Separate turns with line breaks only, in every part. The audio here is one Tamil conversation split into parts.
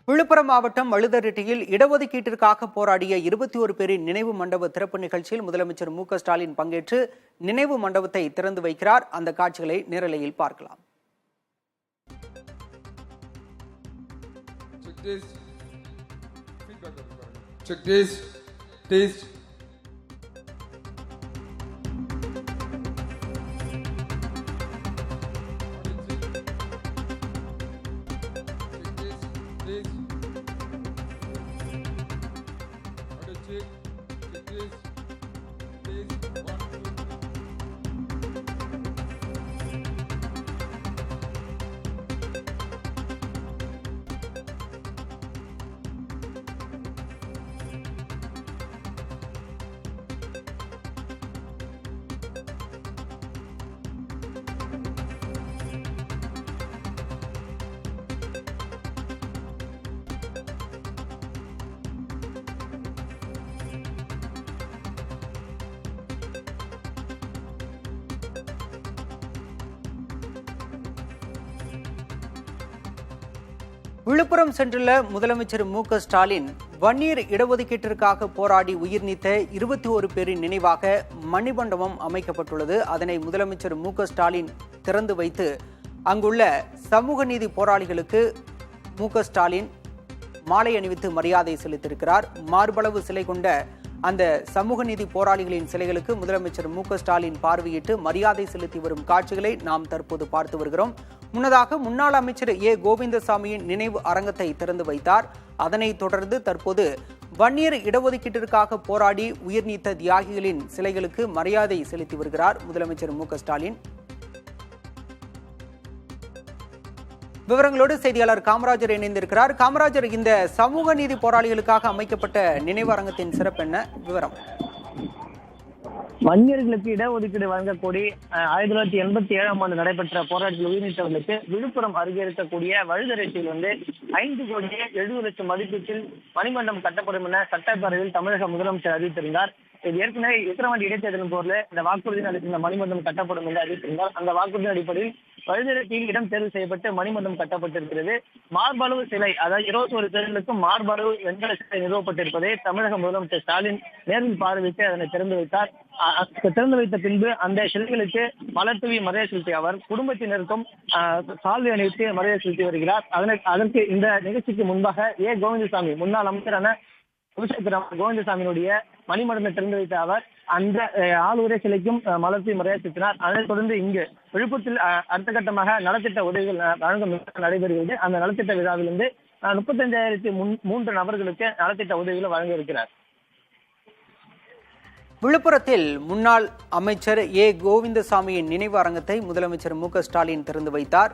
விழுப்புரம் மாவட்டம் வழுதரெட்டியில் இடஒதுக்கீட்டிற்காக போராடிய 21 பேரின் நினைவு மண்டப திறப்பு நிகழ்ச்சியில் முதலமைச்சர் மு.க.ஸ்டாலின் பங்கேற்று நினைவு மண்டபத்தை திறந்து வைக்கிறார். அந்த காட்சிகளை நேரலையில் பார்க்கலாம். விழுப்புரம் சென்றுள்ள முதலமைச்சர் மு.க.ஸ்டாலின் வன்னியர் இடஒதுக்கீட்டிற்காக போராடி உயிர் நீத்த 21 பேரின் நினைவாக மணிமண்டபம் அமைக்கப்பட்டுள்ளது. அதனை முதலமைச்சர் மு.க.ஸ்டாலின் திறந்து வைத்து அங்குள்ள சமூக நீதி போராளிகளுக்கு மு.க.ஸ்டாலின் மாலை அணிவித்து மரியாதை செலுத்தியிருக்கிறார். மார்பளவு சிலை கொண்ட அந்த சமூக நீதி போராளிகளின் சிலைகளுக்கு முதலமைச்சர் மு.க.ஸ்டாலின் பார்வையிட்டு மரியாதை செலுத்தி வரும் காட்சிகளை நாம் தற்போது பார்த்து வருகிறோம். முன்னதாக முன்னாள் அமைச்சர் ஏ கோவிந்தசாமியின் நினைவு அரங்கத்தை திறந்து வைத்தார். அதனைத் தொடர்ந்து தற்போது வன்னியர் இடஒதுக்கீட்டிற்காக போராடி உயிர் நீத்த தியாகிகளின் சிலைகளுக்கு மரியாதை செலுத்தி வருகிறார் முதலமைச்சர் மு.க.ஸ்டாலின். விவரங்களோடு செய்தியாளர் காமராஜர் இணைந்திருக்கிறார். காமராஜர், இந்த சமூக நீதி போராளிகளுக்காக அமைக்கப்பட்ட நினைவு அரங்கத்தின் சிறப்பு என்ன? விவரம்.
வன்னியர்களுக்கு இடஒதுக்கீடு வழங்கக்கூடிய 1987 நடைபெற்ற போராட்டத்தில் உயிரிழந்தவர்களுக்கு விழுப்புரம் அருகே இருக்கக்கூடிய வழுதரெட்டியில் 5,70,00,000 மதிப்பீட்டில் மணிமண்டபம் கட்டப்படும் என சட்டப்பேரவையில் தமிழக முதலமைச்சர் அறிவித்திருந்தார். இது ஏற்கனவே விக்கிரவாண்டி இடைத்தேர்தலின் போர்ல இந்த வாக்குறுதியில் அளித்த மணிமண்டபம் கட்டப்படும் என்று அறிவித்திருந்தார். அந்த வாக்குறுதியின் அடிப்படையில் வழுதரெட்டியில் இடம் தேர்வு செய்யப்பட்டு மணிமண்டபம் கட்டப்பட்டிருக்கிறது. மார்பளவு சிலை, அதாவது 21 பேர்களுக்கும் மார்பளவு வெண்கல சிலை நிறுவப்பட்டிருப்பதை தமிழக முதலமைச்சர் ஸ்டாலின் நேரில் பார்வையிட்டு அதனை திறந்து வைத்தார். திறந்து வைத்த பின்பு அந்த சிலைகளுக்கு மலர் தூவி மரியாதை செலுத்திய அவர் குடும்பத்தினருக்கும் சால்வை அணிவித்து மரியாதை செலுத்தி வருகிறார். அதற்கு இந்த நிகழ்ச்சிக்கு முன்பாக ஏ கோவிந்தசாமி, முன்னாள் அமைச்சரான கோவிந்தசாமியினுடைய மணிமண்டபத்தை திறந்து வைத்த அவர் அந்த ஆளுரை சிலைக்கும் மலர்த்தி மரியாதை செலுத்தினார். அதனைத் தொடர்ந்து இங்கு விழுப்புரத்தில் அடுத்த கட்டமாக நலத்திட்ட உதவிகள் வழங்கும் நடைபெறுகிறது. அந்த நலத்திட்ட விழாவிலிருந்து 35,003 நபர்களுக்கு நலத்திட்ட உதவிகளை வழங்க இருக்கிறார்.
விழுப்புரத்தில் முன்னாள் அமைச்சர் ஏ கோவிந்தசாமியின் நினைவு அரங்கத்தை முதலமைச்சர் மு.க.ஸ்டாலின் திறந்து வைத்தார்.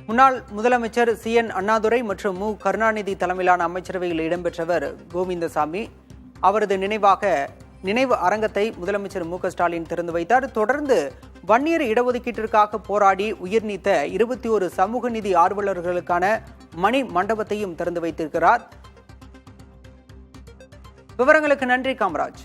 முன்னாள் முதலமைச்சர் சி.என். அண்ணாதுரை மற்றும் மு. கருணாநிதி தலைமையிலான அமைச்சரவையில் இடம்பெற்றவர் கோவிந்தசாமி. அவரது நினைவு அரங்கத்தை முதலமைச்சர் மு.க.ஸ்டாலின் திறந்து வைத்தார். தொடர்ந்து வன்னியர் இடஒதுக்கீட்டிற்காக போராடி உயிர் நீத்த 21 சமூக நீதி ஆர்வலர்களுக்கான மணி மண்டபத்தையும் திறந்து வைத்திருக்கிறார். விவரங்களுக்கு நன்றி காமராஜ்.